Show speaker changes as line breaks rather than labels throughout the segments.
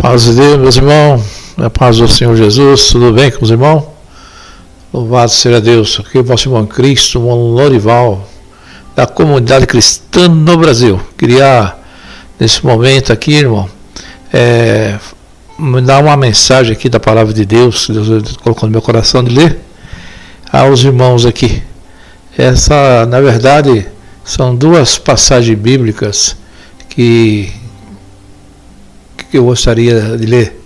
Paz de Deus, meus irmãos, a paz do Senhor Jesus, tudo bem com os irmãos? Louvado seja Deus, aqui é o vosso irmão Cristo, o irmão Lorival, da comunidade cristã no Brasil. Queria, nesse momento aqui, irmão, me dar uma mensagem aqui da palavra de Deus, Deus colocou no meu coração de ler aos irmãos aqui. Essa, na verdade, são duas passagens bíblicas que eu gostaria de ler.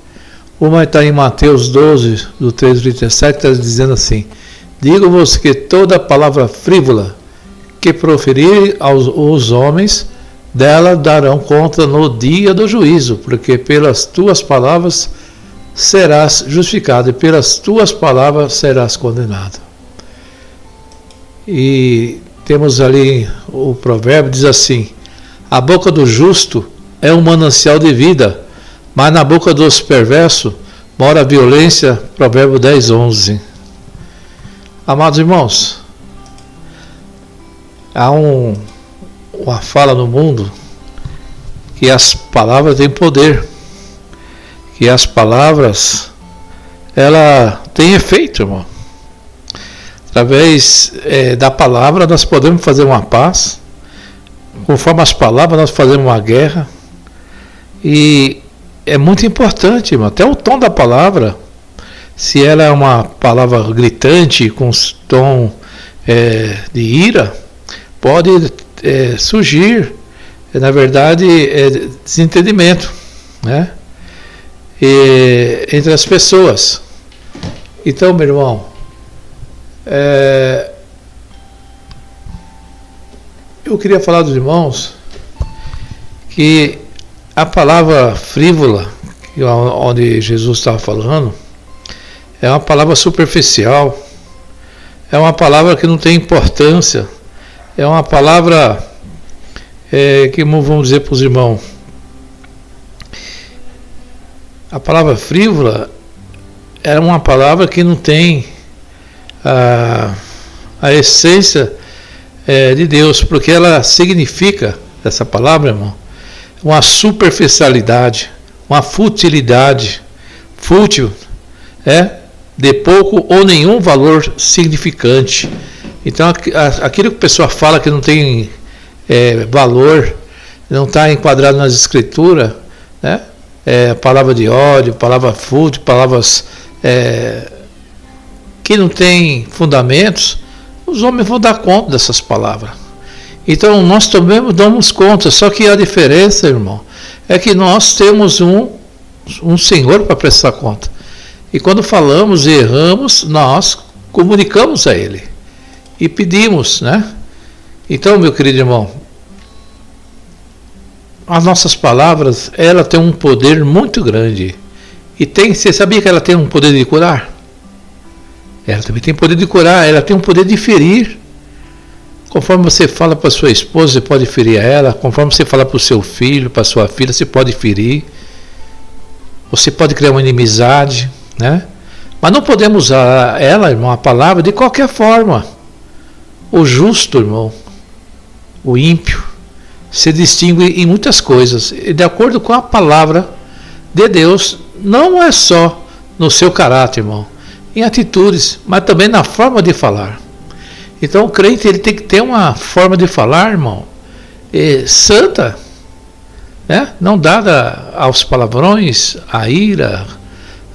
Uma está em Mateus 12, do 13 ao 37, está dizendo assim: digo-vos que toda palavra frívola que proferir aos homens, dela darão conta no dia do juízo, porque pelas tuas palavras serás justificado e pelas tuas palavras serás condenado. E temos ali o provérbio, diz assim: a boca do justo é um manancial de vida, mas na boca dos perversos mora a violência. Provérbio 10, 11. Amados irmãos, há uma fala no mundo que as palavras têm poder, que as palavras ela têm efeito, irmão. Através da palavra nós podemos fazer uma paz, conforme as palavras nós fazemos uma guerra. E é muito importante, irmão, até o tom da palavra, se ela é uma palavra gritante, com tom de ira, pode surgir, na verdade, desentendimento, né? Entre as pessoas. Então, meu irmão, eu queria falar dos irmãos que a palavra frívola, onde Jesus estava falando, é uma palavra superficial, é uma palavra que não tem importância, é uma palavra que vamos dizer para os irmãos, a palavra frívola era uma palavra que não tem a essência de Deus, porque ela significa, essa palavra, irmão, uma superficialidade, uma futilidade, fútil, de pouco ou nenhum valor significante. Então, aquilo que a pessoa fala que não tem valor, não está enquadrado nas escrituras, né? Palavra de ódio, palavra fútil, palavras que não têm fundamentos, os homens vão dar conta dessas palavras. Então nós também damos conta, só que a diferença, irmão, é que nós temos um Senhor para prestar conta. E quando falamos e erramos, nós comunicamos a Ele e pedimos, né? Então, meu querido irmão, as nossas palavras, ela tem um poder muito grande. E você sabia que ela tem um poder de curar? Ela também tem poder de curar, ela tem um poder de ferir. Conforme você fala para sua esposa, você pode ferir a ela. Conforme você fala para o seu filho, para sua filha, você pode ferir. Você pode criar uma inimizade, né? Mas não podemos usar ela, irmão, a palavra, de qualquer forma. O justo, irmão, o ímpio, se distingue em muitas coisas. E de acordo com a palavra de Deus, não é só no seu caráter, irmão, em atitudes, mas também na forma de falar. Então o crente ele tem que ter uma forma de falar, irmão, santa, né? Não dada aos palavrões, à ira,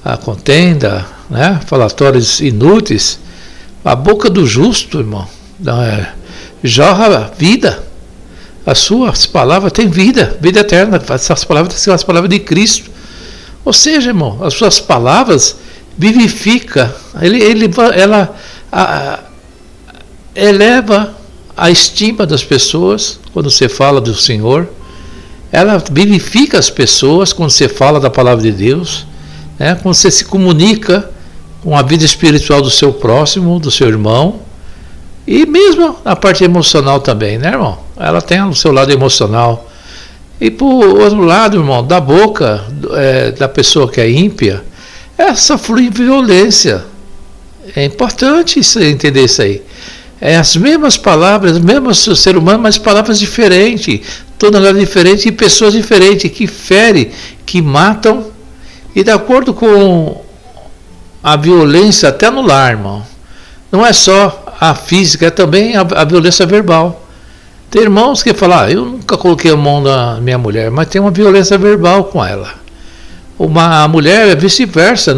à contenda, né? Falatórios inúteis. A boca do justo, irmão, jorra vida. As suas palavras têm vida, vida eterna. Essas palavras são as palavras de Cristo. Ou seja, irmão, as suas palavras vivificam, ela eleva a estima das pessoas quando você fala do Senhor. Ela vivifica as pessoas quando você fala da palavra de Deus, né? Quando você se comunica com a vida espiritual do seu próximo, do seu irmão, e mesmo na parte emocional também, né, irmão? Ela tem o seu lado emocional. E por outro lado, irmão, da boca da pessoa que é ímpia, essa flui violência. É importante entender isso aí. As mesmas palavras, mesmo ser humano, mas palavras diferentes, toda hora diferente e pessoas diferentes que ferem, que matam, E de acordo com a violência até no lar, irmão, não é só a física, é também a violência verbal. Tem irmãos que falam, eu nunca coloquei a mão na minha mulher, mas tem uma violência verbal com ela. A mulher é vice-versa,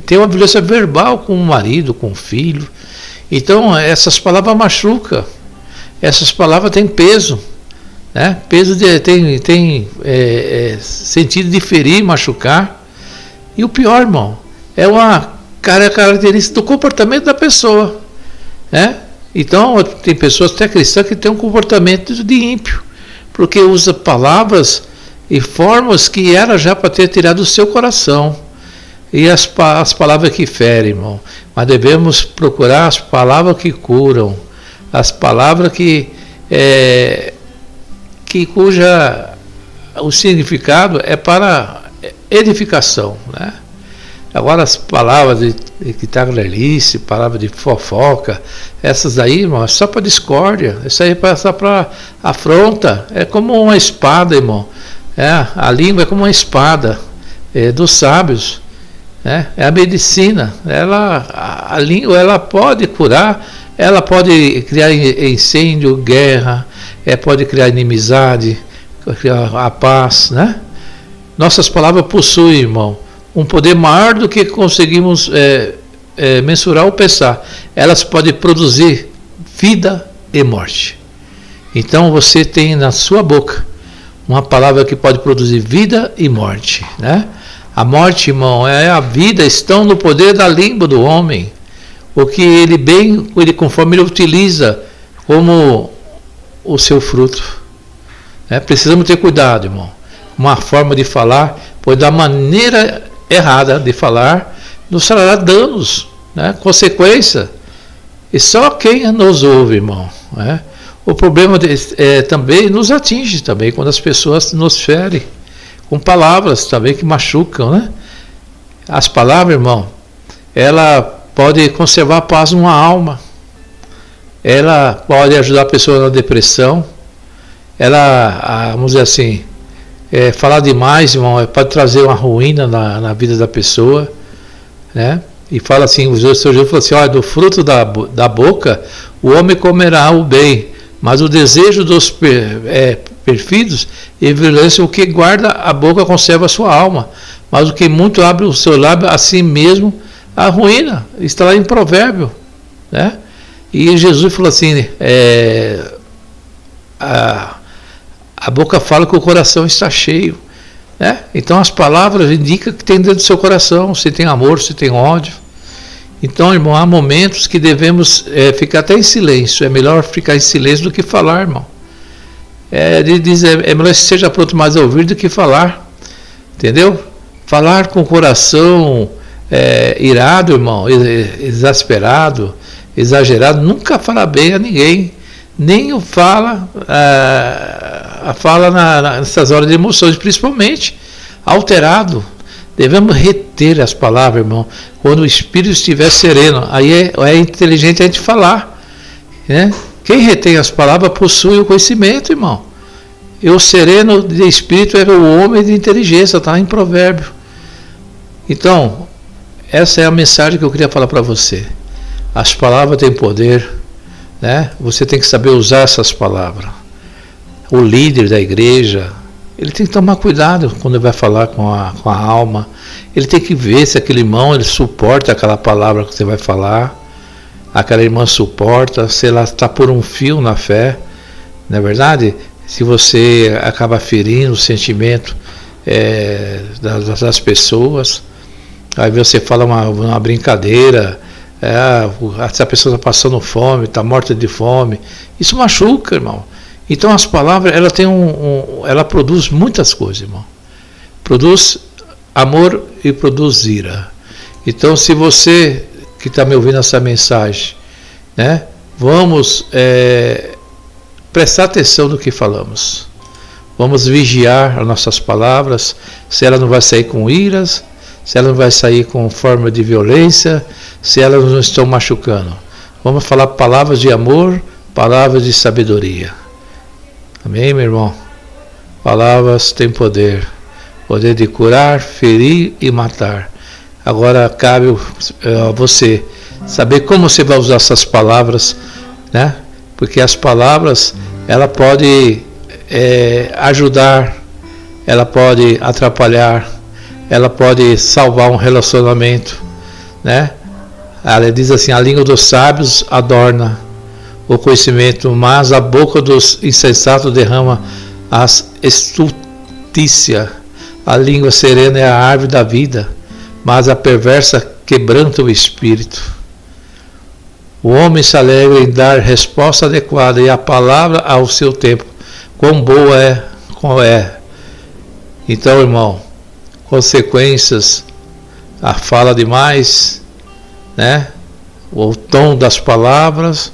tem uma violência verbal com o marido, com o filho. Então essas palavras machucam, essas palavras têm peso, né? Peso tem sentido de ferir, machucar. E o pior, irmão, é uma característica do comportamento da pessoa, né? Então tem pessoas até cristãs que têm um comportamento de ímpio, porque usa palavras e formas que era já para ter tirado do seu coração. E as palavras que ferem, irmão. Mas devemos procurar as palavras que curam, as palavras cuja o significado é para edificação, né? Agora as palavras de tagarelice, palavras de fofoca, essas aí, irmão, é só para discórdia, isso aí é só para afronta, é como uma espada, irmão. A língua é como uma espada dos sábios, né? É a medicina. A língua ela pode curar, ela pode criar incêndio, guerra, pode criar inimizade, criar a paz, né? Nossas palavras possuem, irmão, um poder maior do que conseguimos mensurar ou pensar. Elas podem produzir vida e morte. Então você tem na sua boca uma palavra que pode produzir vida e morte, né? A morte, irmão, a vida estão no poder da língua do homem. O que conforme ele utiliza como o seu fruto. Precisamos ter cuidado, irmão. Uma forma de falar, pois da maneira errada de falar nos trará danos, né? Consequência. E só quem nos ouve, irmão, né? O problema também nos atinge também quando as pessoas nos ferem com palavras também que machucam, né? As palavras, irmão, ela pode conservar a paz numa alma, ela pode ajudar a pessoa na depressão, ela, vamos dizer assim, falar demais, irmão, pode trazer uma ruína na vida da pessoa, né? E fala assim, o Senhor Jesus falou assim, olha, do fruto da boca o homem comerá o bem, mas o desejo dos perfídios e violência, o que guarda a boca conserva a sua alma, mas o que muito abre o seu lábio, a si mesmo a ruína. Está lá em Provérbio, né? E Jesus falou assim, a boca fala que o coração está cheio, né? Então as palavras indicam que tem dentro do seu coração, se tem amor, se tem ódio. Então, irmão, há momentos que devemos ficar até em silêncio. É melhor ficar em silêncio do que falar, irmão. Ele diz, é melhor que seja pronto mais a ouvir do que falar. Entendeu? Falar com o coração irado, irmão, exasperado, exagerado, nunca fala bem a ninguém. Nem o fala nessas horas de emoções, principalmente alterado. Devemos reter as palavras, irmão, quando o espírito estiver sereno. Aí é inteligente a gente falar, né? Quem retém as palavras possui o conhecimento, irmão. E o sereno de espírito é o homem de inteligência, está em Provérbio. Então, essa é a mensagem que eu queria falar para você. As palavras têm poder, né? Você tem que saber usar essas palavras. O líder da igreja, ele tem que tomar cuidado quando ele vai falar com a alma. Ele tem que ver se aquele irmão ele suporta aquela palavra que você vai falar, aquela irmã suporta, se ela está por um fio na fé, não é verdade? Se você acaba ferindo o sentimento das pessoas, aí você fala uma brincadeira, se a pessoa está passando fome, está morta de fome, isso machuca, irmão. Então as palavras, ela tem ela produz muitas coisas, irmão. Produz amor e produz ira. Então, se você que está me ouvindo essa mensagem, né, vamos prestar atenção no que falamos. Vamos vigiar as nossas palavras, se ela não vai sair com iras, se ela não vai sair com forma de violência, se elas não estão machucando. Vamos falar palavras de amor, palavras de sabedoria. Amém, meu irmão? Palavras têm poder. poder de curar, ferir e matar. Agora cabe a você saber como você vai usar essas palavras, né? Porque as palavras, ela pode ajudar, ela pode atrapalhar, ela pode salvar um relacionamento, né? Ela diz assim: a língua dos sábios adorna o conhecimento, mas a boca dos insensatos derrama as estultícia. A língua serena é a árvore da vida, mas a perversa quebranta o espírito. O homem se alegra em dar resposta adequada, e a palavra ao seu tempo. Quão boa é. Então, irmão, consequências, a fala demais, né? O tom das palavras,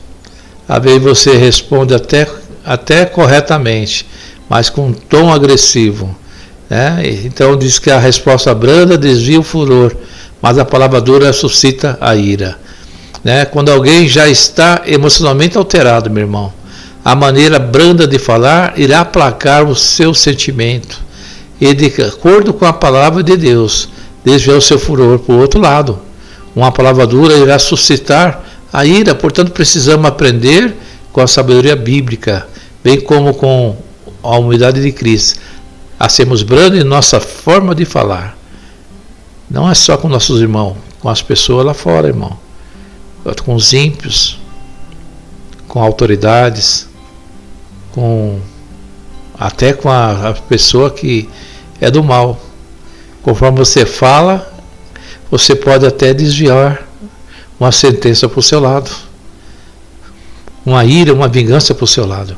às vezes você responde até corretamente, mas com um tom agressivo, né? Então diz que a resposta branda desvia o furor, mas a palavra dura suscita a ira, né? Quando alguém já está emocionalmente alterado, meu irmão, a maneira branda de falar irá aplacar o seu sentimento e, de acordo com a palavra de Deus, desviar o seu furor para o outro lado. Uma palavra dura irá suscitar a ira. Portanto, precisamos aprender com a sabedoria bíblica, bem como com a humildade de Cristo, a sermos brandos em nossa forma de falar. Não é só com nossos irmãos, com as pessoas lá fora, irmão, com os ímpios, com autoridades, até com a pessoa que é do mal. Conforme você fala, você pode até desviar uma sentença para o seu lado, uma ira, uma vingança para o seu lado,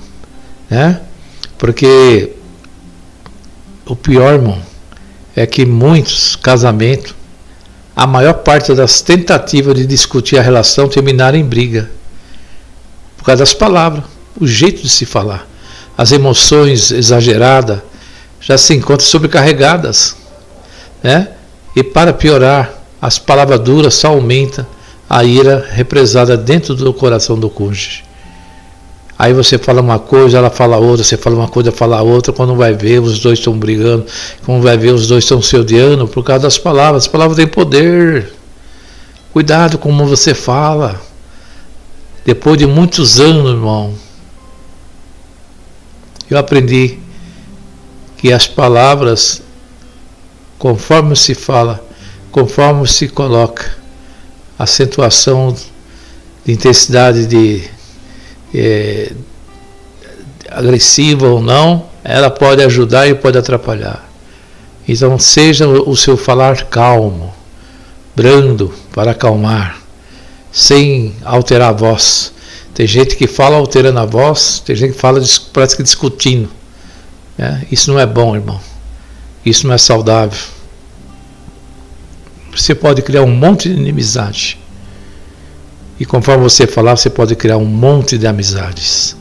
né? Porque o pior, irmão, é que muitos casamentos, a maior parte das tentativas de discutir a relação terminaram em briga, por causa das palavras, o jeito de se falar. As emoções exageradas já se encontram sobrecarregadas, né? E para piorar, as palavras duras só aumentam a ira represada dentro do coração do cônjuge. Aí você fala uma coisa, ela fala outra, você fala uma coisa, fala outra, quando vai ver, os dois estão brigando, quando vai ver, os dois estão se odiando por causa das palavras. As palavras têm poder. Cuidado com como você fala. Depois de muitos anos, irmão, eu aprendi que as palavras, conforme se fala, conforme se coloca, a acentuação de intensidade agressiva ou não, ela pode ajudar e pode atrapalhar. Então seja o seu falar calmo, brando, para acalmar, sem alterar a voz. Tem gente que fala alterando a voz, tem gente que fala parece que discutindo, né? Isso não é bom, irmão. Isso não é saudável. Você pode criar um monte de inimizade. E conforme você falar, você pode criar um monte de amizades.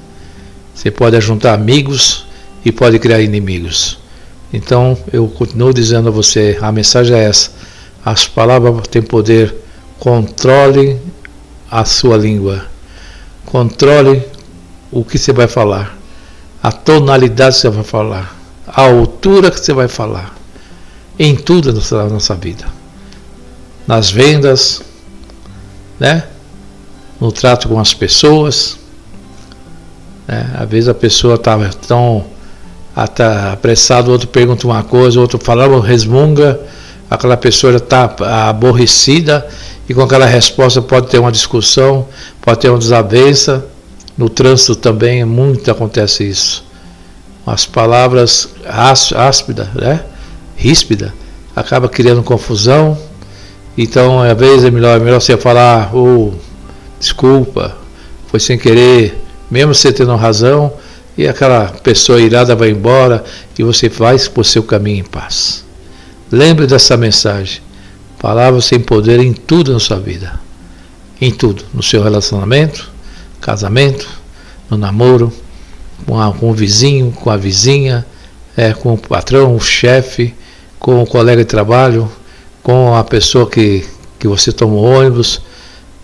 Você pode juntar amigos e pode criar inimigos. Então, eu continuo dizendo a você, a mensagem é essa. As palavras têm poder. Controle a sua língua. Controle o que você vai falar. A tonalidade que você vai falar. A altura que você vai falar. Em tudo na nossa vida. Nas vendas, né? No trato com as pessoas, né? Às vezes a pessoa está tão apressada, o outro pergunta uma coisa, o outro fala, resmunga, aquela pessoa já está aborrecida e com aquela resposta pode ter uma discussão, pode ter uma desavença. No trânsito também muito acontece isso. As palavras áspidas, né? Ríspida, acaba criando confusão. Então, às vezes é melhor você falar, desculpa, foi sem querer, mesmo você tendo razão, e aquela pessoa irada vai embora e você vai por seu caminho em paz. Lembre dessa mensagem. Palavras têm poder em tudo na sua vida. Em tudo. No seu relacionamento, casamento, no namoro, com o vizinho, com a vizinha, com o patrão, o chefe, com o colega de trabalho, com a pessoa que você toma o ônibus,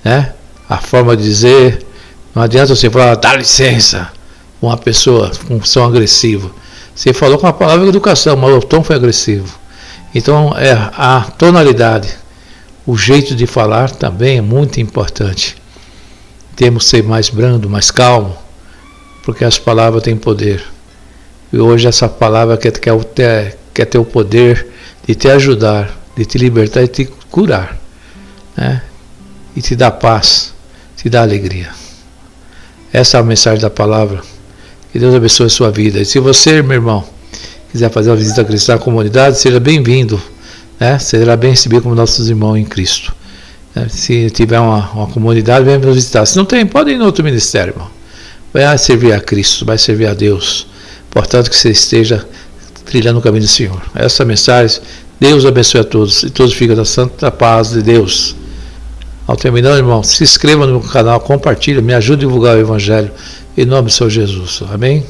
né? A forma de dizer. Não adianta você falar, dá licença, uma pessoa com som agressivo. Você falou com a palavra educação, mas o tom foi agressivo. Então, a tonalidade, o jeito de falar também é muito importante. Temos que ser mais brando, mais calmo, porque as palavras têm poder. E hoje essa palavra quer ter o poder de te ajudar, de te libertar e te curar, né? E te dar paz, te dar alegria. Essa é a mensagem da palavra. Que Deus abençoe a sua vida. E se você, meu irmão, quiser fazer uma visita cristã à comunidade, seja bem-vindo, né? Será bem recebido como nossos irmãos em Cristo. Se tiver uma comunidade, venha nos visitar. Se não tem, pode ir no outro ministério, irmão. Vai servir a Cristo, vai servir a Deus. Portanto, que você esteja trilhando o caminho do Senhor. Essa mensagem, Deus abençoe a todos. E todos ficam na santa paz de Deus. Ao terminar, irmão, se inscreva no canal, compartilhe, me ajude a divulgar o Evangelho. Em nome do Senhor Jesus. Amém?